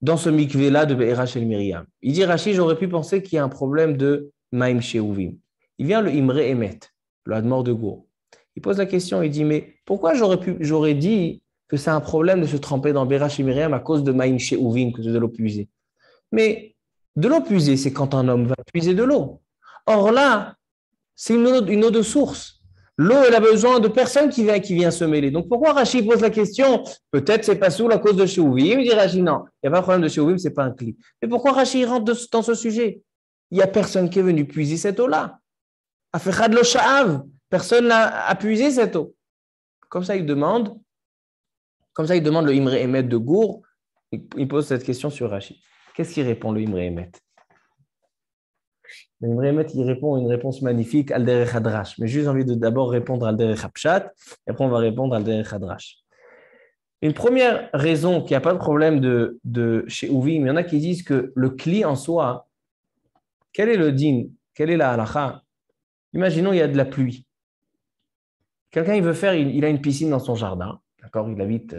dans ce mikvé-là de Be'era shel Miriam? Il dit Rashi, j'aurais pu penser qu'il y a un problème de maïm she'uvim. Il vient le Imre Emet, le Admor de Gour. Il pose la question, il dit, mais pourquoi j'aurais dit que c'est un problème de se tremper dans Be'era shel Miriam à cause de maïm she'uvim, que de l'eau puisée? Mais de l'eau puisée, c'est quand un homme va puiser de l'eau. Or là, c'est une eau de source. L'eau, elle a besoin de personne qui vient se mêler. Donc, pourquoi Rashi pose la question? Peut-être c'est pas sous la cause de she'uvim. Il dit Rashi, non, il n'y a pas de problème de she'uvim, c'est pas un cli. Mais pourquoi Rashi rentre dans ce sujet? Il n'y a personne qui est venu puiser cette eau-là. Afechad lo sha'av. Personne n'a puisé cette eau. Comme ça, il demande le Imre Emet de Gour. Il pose cette question sur Rashi. Qu'est-ce qu'il répond, le Imre Emet? Le Imre Emet, il répond une réponse magnifique, al derech hadrash. Mais juste envie de d'abord répondre al derech hapshat, et après on va répondre al derech hadrash. Une première raison qu'il n'y a pas de problème de she'uvim, il y en a qui disent que le kli en soi, quel est le din? Quelle est la halacha? Imaginons il y a de la pluie. Quelqu'un il a une piscine dans son jardin, d'accord? Il habite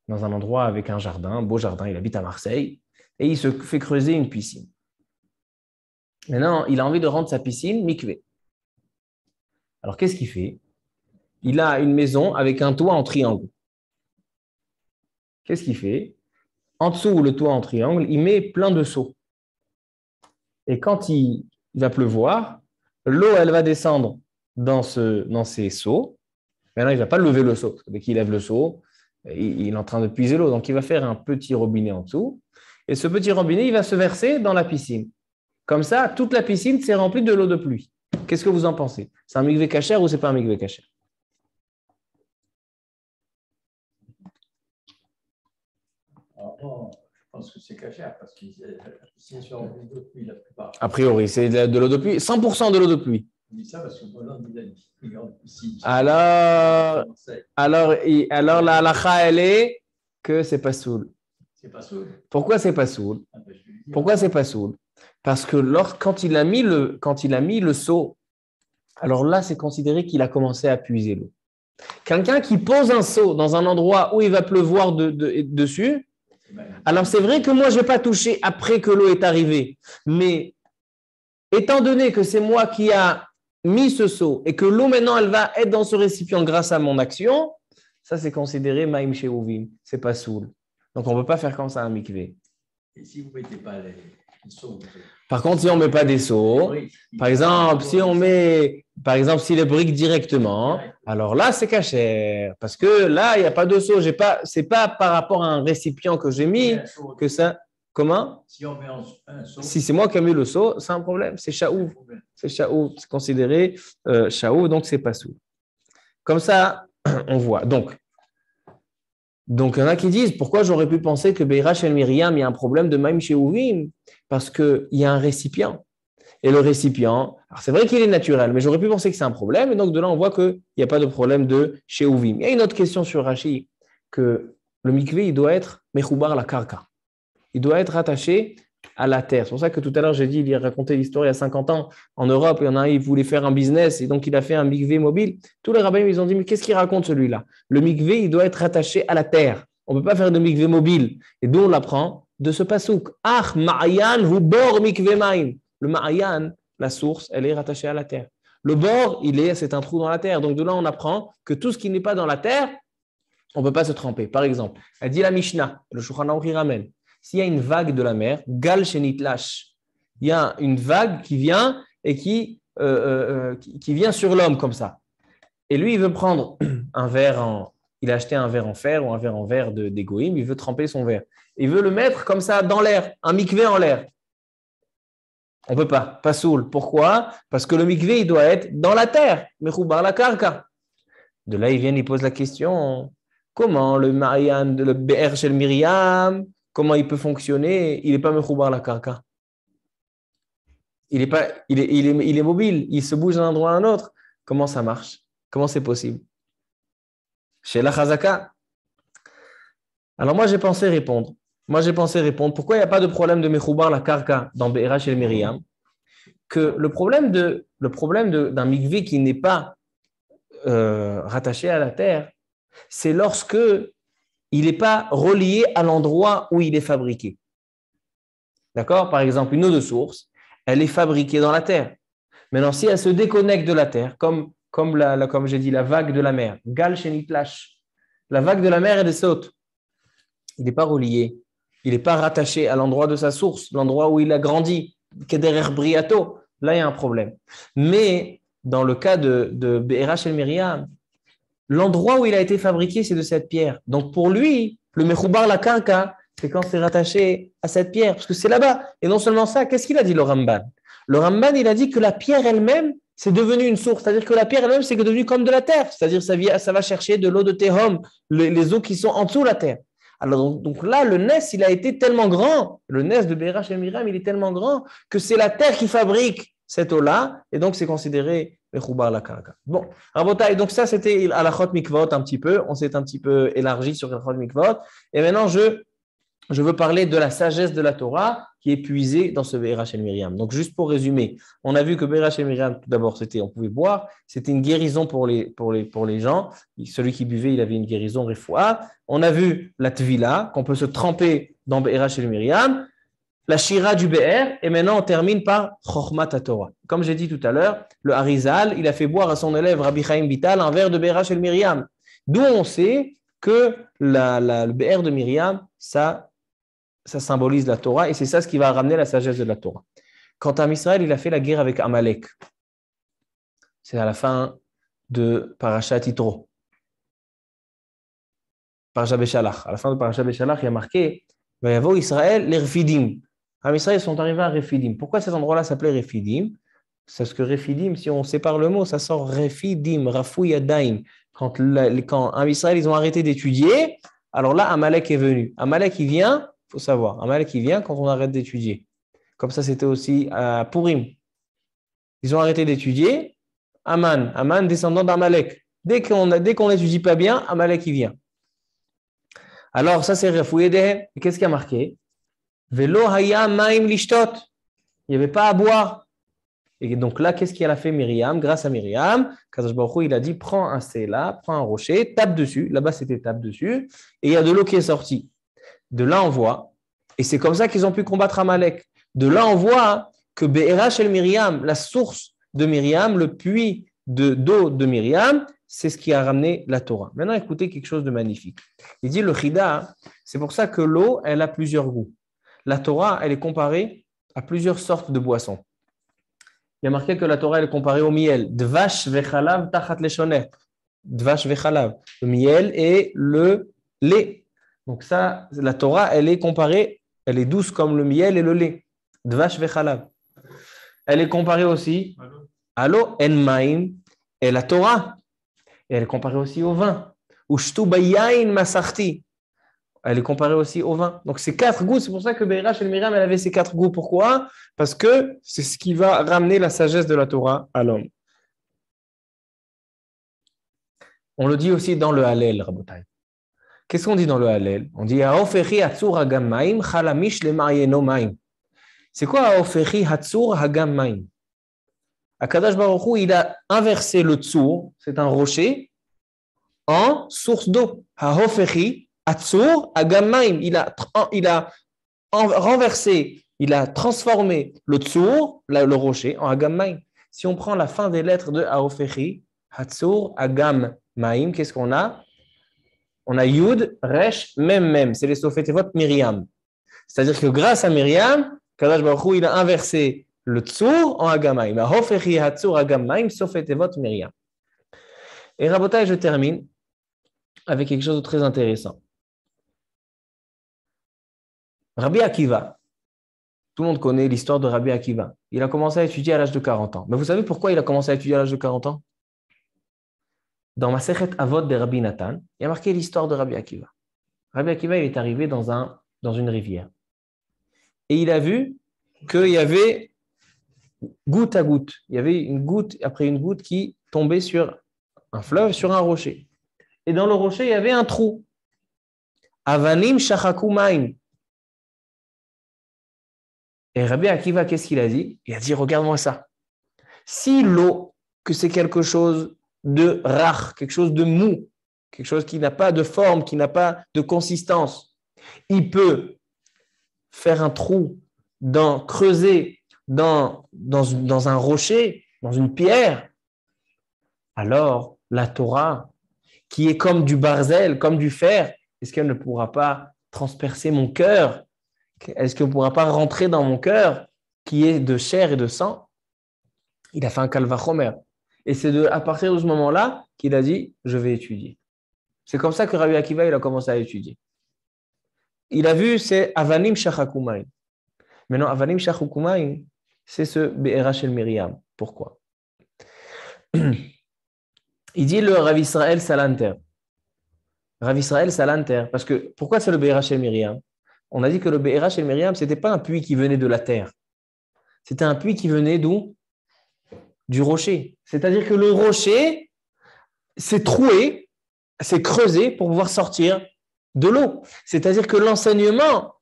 dans un endroit avec un jardin, un beau jardin, il habite à Marseille, et il se fait creuser une piscine. Maintenant, il a envie de rendre sa piscine mikvé. Alors, qu'est-ce qu'il fait? Il a une maison avec un toit en triangle. Qu'est-ce qu'il fait? En dessous, le toit en triangle, il met plein de seaux. Et quand il va pleuvoir, l'eau, elle va descendre dans ces seaux. Maintenant, il ne va pas lever le seau. Dès qu'il lève le seau, il est en train de puiser l'eau. Donc, il va faire un petit robinet en dessous. Et ce petit robinet, il va se verser dans la piscine. Comme ça, toute la piscine s'est remplie de l'eau de pluie. Qu'est-ce que vous en pensez? C'est un mikvé kasher ou c'est pas un mikvé kasher? Alors, je pense que c'est cachère parce que la piscine se remplit d'eau de pluie la plupart. A priori, c'est de l'eau de pluie, 100% de l'eau de pluie. On dit ça parce que Hollande, il a une grande piscine. Alors la halakha, elle est que c'est pas soul. C'est pas soul. Pourquoi c'est pas soul? Pourquoi c'est pas soul? Parce que quand il a mis le seau, alors là, c'est considéré qu'il a commencé à puiser l'eau. Quelqu'un qui pose un seau dans un endroit où il va pleuvoir dessus, alors c'est vrai que moi, je ne vais pas toucher après que l'eau est arrivée. Mais étant donné que c'est moi qui a mis ce seau et que l'eau maintenant, elle va être dans ce récipient grâce à mon action, ça, c'est considéré maïm sheouvim. Ce n'est pas soul. Donc, on ne peut pas faire comme ça un mikvé. Et si vous ne mettez pas les seaux? Par contre, si on ne met pas des seaux, par exemple, si les briques directement, alors là, c'est cachère. Parce que là, il n'y a pas de seau. Ce n'est pas par rapport à un récipient que j'ai mis que ça. Comment? Si on met un seau. Si c'est moi qui ai mis le seau, c'est un problème. C'est chaouf. C'est chaouf. C'est considéré chaouf, donc c'est pas sous. Comme ça, on voit. Donc, il y en a qui disent pourquoi j'aurais pu penser que Beira chez Myriam, il y a un problème de Maïm chez Ouvim, parce qu'il y a un récipient. Et le récipient, alors c'est vrai qu'il est naturel, mais j'aurais pu penser que c'est un problème. Et donc de là, on voit qu'il n'y a pas de problème de chez Ouvim. Il y a une autre question sur Rashi, que le mikvé, il doit être Mechoubar la karka. Il doit être attaché à la terre. C'est pour ça que tout à l'heure, j'ai dit, il a raconté l'histoire il y a 50 ans en Europe. Il y en a un, il voulait faire un business et donc il a fait un mikvé mobile. Tous les rabbins, ils ont dit, mais qu'est-ce qu'il raconte celui-là? Le mikvé, il doit être attaché à la terre. On ne peut pas faire de mikvé mobile. Et d'où on l'apprend? De ce pasouk. Ah, ma'ayan hu bor mikvé ma'in. Le ma'ayan, la source, elle est rattachée à la terre. Le bord, c'est un trou dans la terre. Donc de là, on apprend que tout ce qui n'est pas dans la terre, on ne peut pas se tremper. Par exemple, elle dit la Mishnah, le Shulchan Aruch y ramène. S'il y a une vague de la mer, gal shenitlash, il y a une vague qui vient et qui vient sur l'homme comme ça. Et lui, il veut prendre un verre il a acheté un verre en fer ou un verre en verre d'égoïme, il veut tremper son verre. Il veut le mettre comme ça dans l'air, un mikvé en l'air. On ne peut pas soul. Pourquoi? Parce que le mikvé, il doit être dans la terre, mechoubar la karka. De là, il pose la question, comment le Marian, le BR chez le Myriam, comment il peut fonctionner? Il n'est pas mechoubar la karka. Il est mobile, il se bouge d'un endroit à un autre. Comment ça marche? Comment c'est possible? Chez la Chazaka. Alors moi, j'ai pensé répondre. Pourquoi il n'y a pas de problème de mechoubar la karka dans BR chez le Myriam? Que le problème d'un mikvé qui n'est pas rattaché à la terre, c'est lorsque il n'est pas relié à l'endroit où il est fabriqué. D'accord? Par exemple, une eau de source, elle est fabriquée dans la terre. Maintenant, si elle se déconnecte de la terre, comme j'ai dit, la vague de la mer, gal shenitlash, la vague de la mer, elle saute. Il n'est pas relié, il n'est pas rattaché à l'endroit de sa source, l'endroit où il a grandi, kederer briato, là il y a un problème. Mais dans le cas de Be'era shel Myriam, l'endroit où il a été fabriqué, c'est de cette pierre. Donc pour lui, le mechoubar la karka, c'est quand c'est rattaché à cette pierre, parce que c'est là-bas. Et non seulement ça, qu'est-ce qu'il a dit le Ramban? Le Ramban, il a dit que la pierre elle-même, c'est devenu une source. C'est-à-dire que la pierre elle-même, c'est devenu comme de la terre. C'est-à-dire que ça va chercher de l'eau de Tehom, les eaux qui sont en dessous de la terre. Alors donc là, le Nes, il a été tellement grand, le Nes de Be'era shel Myriam, il est tellement grand que c'est la terre qui fabrique cette eau-là, et donc c'est considéré mechoubar la karka. Bon, Rabotai, donc ça c'était halachot mikvot un petit peu, on s'est un petit peu élargi sur halachot mikvot, et maintenant je veux parler de la sagesse de la Torah qui est puisée dans ce Be'era shel Myriam. Donc juste pour résumer, on a vu que Be'era shel Myriam, tout d'abord, on pouvait boire, c'était une guérison pour les gens. Celui qui buvait, il avait une guérison refoua. On a vu la tvila, qu'on peut se tremper dans Be'era shel Myriam, la shira du BR, et maintenant on termine par Chochmat Torah. Comme j'ai dit tout à l'heure, le Harizal, il a fait boire à son élève Rabbi Chaim Vital un verre de Be'era shel Myriam. D'où on sait que le BR de Myriam, ça symbolise la Torah et c'est ça ce qui va ramener la sagesse de la Torah. quand Am Israël il a fait la guerre avec Amalek. C'est à la fin de Parashat Yitro. Parashat Beshalach. À la fin de Parashat Beshalach, il y a marqué Vayavo Israël les Refidim. Am Israël sont arrivés à Refidim. Pourquoi cet endroit-là s'appelait Refidim? C'est parce que Refidim, si on sépare le mot, ça sort Refidim, Rafou Yadaim. Quand Am Israël ils ont arrêté d'étudier, alors là, Amalek est venu. Amalek, il vient, il faut savoir, Amalek, il vient quand on arrête d'étudier. Comme ça, c'était aussi à Purim. Ils ont arrêté d'étudier. Aman, descendant d'Amalek. Dès qu'on n'étudie pas bien, Amalek, il vient. Alors, ça, c'est Rafou Yadaim. Et qu'est-ce qui a marqué? Velo haya maim lishtot. Il n'y avait pas à boire. Et donc là, qu'est-ce qu'elle a fait Myriam? Grâce à Myriam, Kadosh Baruch Hu, il a dit, prends un séla, prends un rocher, tape dessus. Là-bas, c'était tape dessus. Et il y a de l'eau qui est sortie. De là, on voit. Et c'est comme ça qu'ils ont pu combattre Amalek. De là, on voit que Be'era Shel Myriam, la source de Myriam, le puits d'eau de Myriam, c'est ce qui a ramené la Torah. Maintenant, écoutez quelque chose de magnifique. Il dit, le Chida, c'est pour ça que l'eau, elle a plusieurs goûts. La Torah, elle est comparée à plusieurs sortes de boissons. Il y a marqué que la Torah elle est comparée au miel. Dvash vechalav tachat leshonet. Dvash vechalav. Le miel et le lait. Donc ça, la Torah, elle est comparée, elle est douce comme le miel et le lait. Dvash vechalav. Elle est comparée aussi à l'eau, en maim, et la Torah. Et elle est comparée aussi au vin. Ushtu bayain masarti. Elle est comparée aussi au vin. Donc, c'est 4 goûts. C'est pour ça que Be'era Shel Myriam, elle avait ces 4 goûts. Pourquoi? Parce que c'est ce qui va ramener la sagesse de la Torah à l'homme. On le dit aussi dans le Hallel, Rabotai. Qu'est-ce qu'on dit dans le Hallel? On dit Haofechi Hatzur Hagam Maim, Chalamish le Ma'yeno Maim. C'est quoi Haofechi Hatzur Hagam Maim? Akadosh Baruch Hu, il a inversé le Tzur, c'est un rocher, en source d'eau. Haofechi Hatzur Hagam Maim. Il a renversé, il a transformé le Tzur, le rocher, en Hagam Maim. Si on prend la fin des lettres de Haofechi, Hatzur Hagam Maim, qu'est-ce qu'on a? On a Yud, Resh, Mem. C'est les Sofetevot Myriam. C'est-à-dire que grâce à Myriam, Kadosh Baruch Hu, il a inversé le Tzur en Hagam Maim. Haofechi Hatzur Hagam Maim, Sofetevot Myriam. Et Rabotai, je termine avec quelque chose de très intéressant. Rabbi Akiva, tout le monde connaît l'histoire de Rabbi Akiva. Il a commencé à étudier à l'âge de 40 ans. Mais vous savez pourquoi il a commencé à étudier à l'âge de 40 ans? Dans Masechet Avot de Rabbi Nathan, il y a marqué l'histoire de Rabbi Akiva. Rabbi Akiva, il est arrivé dans une rivière. Et il a vu qu'il y avait goutte à goutte. Il y avait une goutte après une goutte qui tombait sur un fleuve, sur un rocher. Et dans le rocher, il y avait un trou. Avanim shachaku maim. Et Rabbi Akiva, qu'est-ce qu'il a dit? Il a dit, regarde-moi ça. Si l'eau, que c'est quelque chose de rare, quelque chose de mou, quelque chose qui n'a pas de forme, qui n'a pas de consistance, il peut faire un trou, creuser dans un rocher, dans une pierre, alors la Torah, qui est comme du barzel, comme du fer, est-ce qu'elle ne pourra pas transpercer mon cœur? Est-ce qu'elle ne pourra pas rentrer dans mon cœur, qui est de chair et de sang? Il a fait un kalvachomer. Et c'est à partir de ce moment-là qu'il a dit, je vais étudier. C'est comme ça que Rabbi Akiva, il a commencé à étudier. Il a vu, c'est Avanim Shachakumaim. Maintenant, Avanim Shachakumaim, c'est ce Be'era Shel Myriam. Pourquoi? Il dit le Rav Israël Salanter. Rav Israël Salanter, parce que, pourquoi c'est le Be'era Shel Myriam? On a dit que le Be'era Shel Myriam, ce n'était pas un puits qui venait de la terre. C'était un puits qui venait d'où? Du rocher. C'est-à-dire que le rocher s'est troué, s'est creusé pour pouvoir sortir de l'eau. C'est-à-dire que l'enseignement,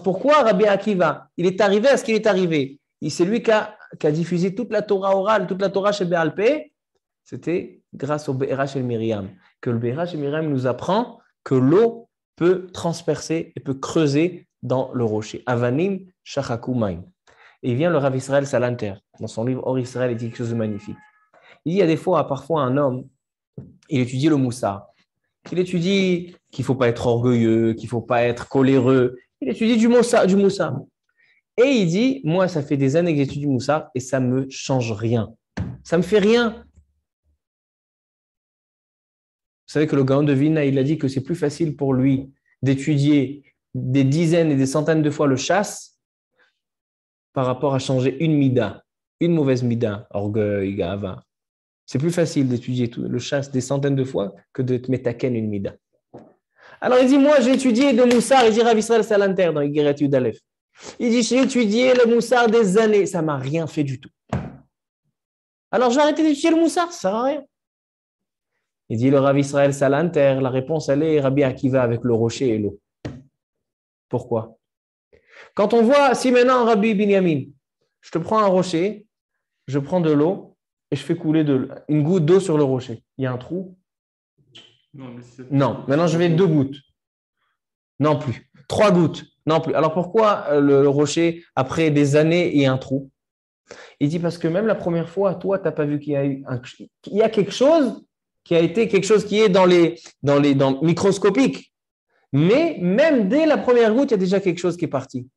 pourquoi Rabbi Akiva, il est arrivé à ce qu'il est arrivé? C'est lui qui a diffusé toute la Torah orale, toute la Torah chez Bé'al Peh. C'était grâce au Be'era Shel Myriam. Que le Be'era Shel Myriam nous apprend que l'eau peut transpercer et peut creuser dans le rocher. Avanim shachaku maim. Et il vient le Rav Israël Salanter, dans son livre Or Israël, il dit quelque chose de magnifique. Il dit, il y a des fois, parfois un homme, il étudie le moussar. Il étudie qu'il ne faut pas être orgueilleux, qu'il ne faut pas être coléreux. Il étudie du moussar. Et il dit, moi, ça fait des années que j'étudie Moussar et ça ne me change rien. Ça ne me fait rien. Vous savez que le Gaon de Vilna, il a dit que c'est plus facile pour lui d'étudier des dizaines et des centaines de fois le chasse par rapport à changer une mida, une mauvaise mida, orgueil, gava. C'est plus facile d'étudier le chasse des centaines de fois que de te metaken une mida. Alors il dit, moi j'ai étudié le Moussar, il dit Rav Israël Salanter dans Igeret Yudalef. Il dit, j'ai étudié le Moussar des années, ça ne m'a rien fait du tout. Alors je vais arrêter d'étudier le Moussar, ça ne sert à rien. Il dit le Rav Israël Salanter, la réponse elle est Rabbi Akiva avec le rocher et l'eau. Pourquoi? Quand on voit, si maintenant Rabbi Binyamin, je te prends un rocher, je prends de l'eau et je fais couler une goutte d'eau sur le rocher. Il y a un trou? Non, maintenant je vais 2 gouttes. Non plus. 3 gouttes. Non plus. Alors pourquoi le rocher, après des années, il y a un trou? Il dit parce que même la première fois, toi, tu n'as pas vu qu'il y a quelque chose qui a été quelque chose qui est dans microscopique. Mais même dès la première goutte, il y a déjà quelque chose qui est parti.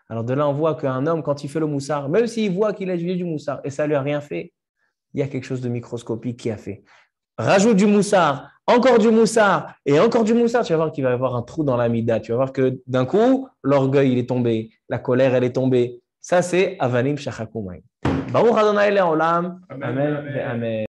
Alors de là, on voit qu'un homme, quand il fait le moussard, même s'il voit qu'il a étudié du moussard et ça ne lui a rien fait, il y a quelque chose de microscopique qui a fait. Rajoute du moussard, encore du moussard et encore du moussard, tu vas voir qu'il va y avoir un trou dans la mida. Tu vas voir que d'un coup, l'orgueil, il est tombé, la colère, elle est tombée. Ça, c'est Avanim Shachakumayim. Baruch Adonai Le'olam. Amen. Amen.